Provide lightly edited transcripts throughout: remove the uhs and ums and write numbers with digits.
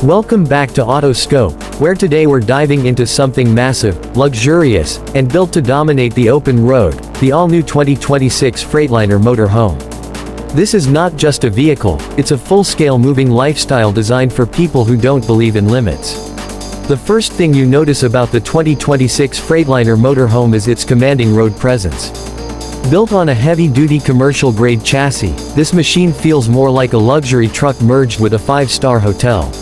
Welcome back to Autoscope, where today we're diving into something massive, luxurious, and built to dominate the open road, the all-new 2026 Freightliner Motor Home. This is not just a vehicle, it's a full-scale moving lifestyle designed for people who don't believe in limits. The first thing you notice about the 2026 Freightliner Motor Home is its commanding road presence. Built on a heavy-duty commercial-grade chassis, this machine feels more like a luxury truck merged with a five-star hotel.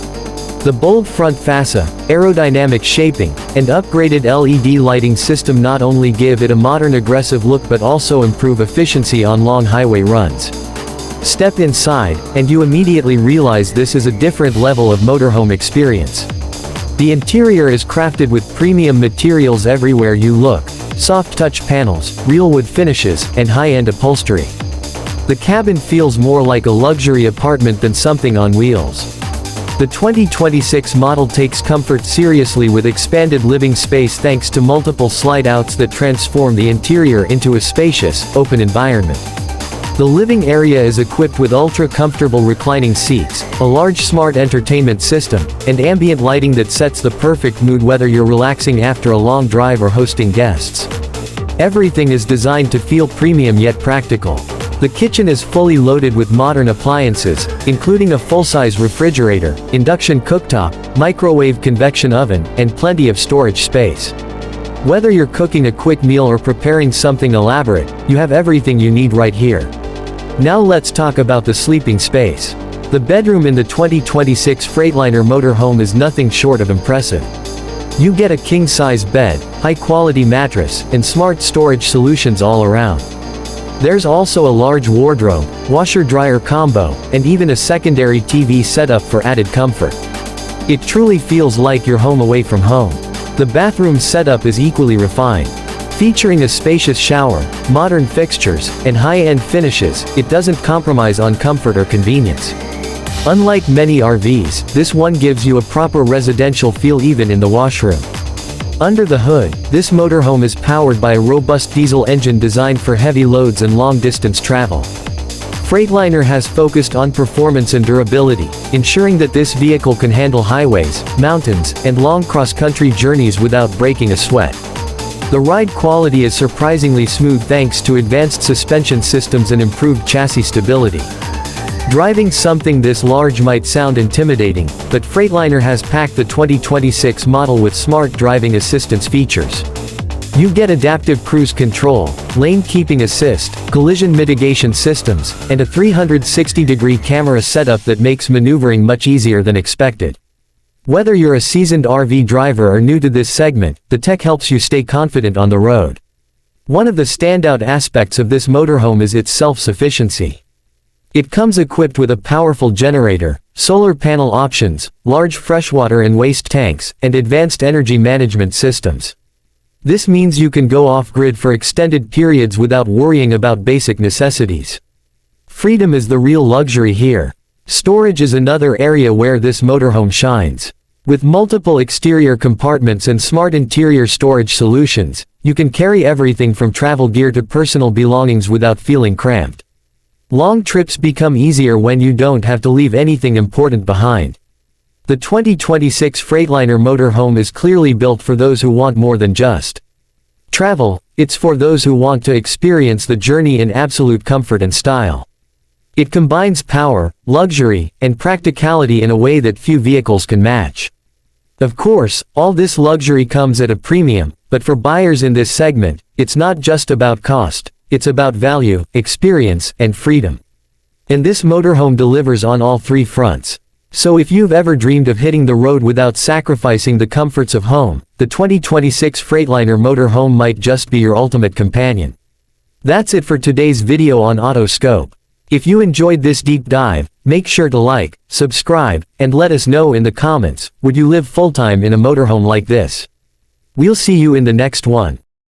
The bold front fascia, aerodynamic shaping, and upgraded LED lighting system not only give it a modern aggressive look but also improve efficiency on long highway runs. Step inside, and you immediately realize this is a different level of motorhome experience. The interior is crafted with premium materials everywhere you look: soft touch panels, real wood finishes, and high-end upholstery. The cabin feels more like a luxury apartment than something on wheels. The 2026 model takes comfort seriously with expanded living space thanks to multiple slide-outs that transform the interior into a spacious, open environment. The living area is equipped with ultra-comfortable reclining seats, a large smart entertainment system, and ambient lighting that sets the perfect mood whether you're relaxing after a long drive or hosting guests. Everything is designed to feel premium yet practical. The kitchen is fully loaded with modern appliances, including a full-size refrigerator, induction cooktop, microwave convection oven, and plenty of storage space. Whether you're cooking a quick meal or preparing something elaborate, you have everything you need right here. Now let's talk about the sleeping space. The bedroom in the 2026 Freightliner Motor Home is nothing short of impressive. You get a king-size bed, high-quality mattress, and smart storage solutions all around. There's also a large wardrobe, washer-dryer combo, and even a secondary TV setup for added comfort. It truly feels like you're home away from home. The bathroom setup is equally refined. Featuring a spacious shower, modern fixtures, and high-end finishes, it doesn't compromise on comfort or convenience. Unlike many RVs, this one gives you a proper residential feel even in the washroom. Under the hood, this motorhome is powered by a robust diesel engine designed for heavy loads and long-distance travel. Freightliner has focused on performance and durability, ensuring that this vehicle can handle highways, mountains, and long cross-country journeys without breaking a sweat. The ride quality is surprisingly smooth thanks to advanced suspension systems and improved chassis stability. Driving something this large might sound intimidating, but Freightliner has packed the 2026 model with smart driving assistance features. You get adaptive cruise control, lane keeping assist, collision mitigation systems, and a 360-degree camera setup that makes maneuvering much easier than expected. Whether you're a seasoned RV driver or new to this segment, the tech helps you stay confident on the road. One of the standout aspects of this motorhome is its self-sufficiency. It comes equipped with a powerful generator, solar panel options, large freshwater and waste tanks, and advanced energy management systems. This means you can go off-grid for extended periods without worrying about basic necessities. Freedom is the real luxury here. Storage is another area where this motorhome shines. With multiple exterior compartments and smart interior storage solutions, you can carry everything from travel gear to personal belongings without feeling cramped. Long trips become easier when you don't have to leave anything important behind. The 2026 Freightliner Motor Home is clearly built for those who want more than just travel, it's for those who want to experience the journey in absolute comfort and style. It combines power, luxury, and practicality in a way that few vehicles can match. Of course, all this luxury comes at a premium, but for buyers in this segment, it's not just about cost. It's about value, experience, and freedom. And this motorhome delivers on all three fronts. So if you've ever dreamed of hitting the road without sacrificing the comforts of home, the 2026 Freightliner Motor Home might just be your ultimate companion. That's it for today's video on Autoscope. If you enjoyed this deep dive, make sure to like, subscribe, and let us know in the comments, would you live full-time in a motorhome like this? We'll see you in the next one.